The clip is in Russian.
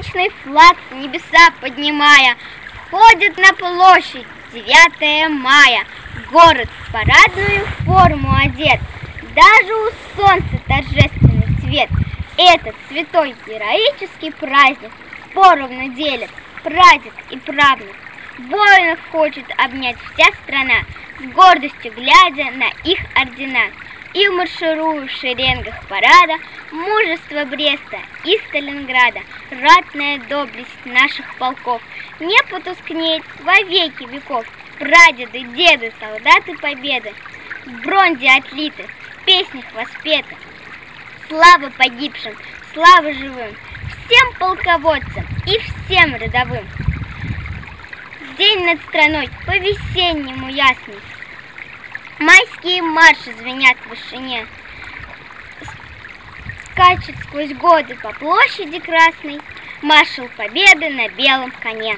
Праздничный флаг в небеса поднимая, входит на площадь 9 мая. Город в парадную форму одет, даже у солнца торжественный цвет. Этот святой героический праздник поровну делит прадед и правнук. Воинов хочет обнять вся страна, с гордостью глядя на их ордена. И маршируя в шеренгах парада мужество Бреста и Сталинграда, ратная доблесть наших полков не потускнеет во веки веков. Прадеды, деды, солдаты победы в бронзе отлиты, в песнях воспеты. Слава погибшим, слава живым, всем полководцам и всем рядовым. День над страной по-весеннему ясный, майские марши звенят в вышине, скачет сквозь годы по площади красной маршал Победы на белом коне.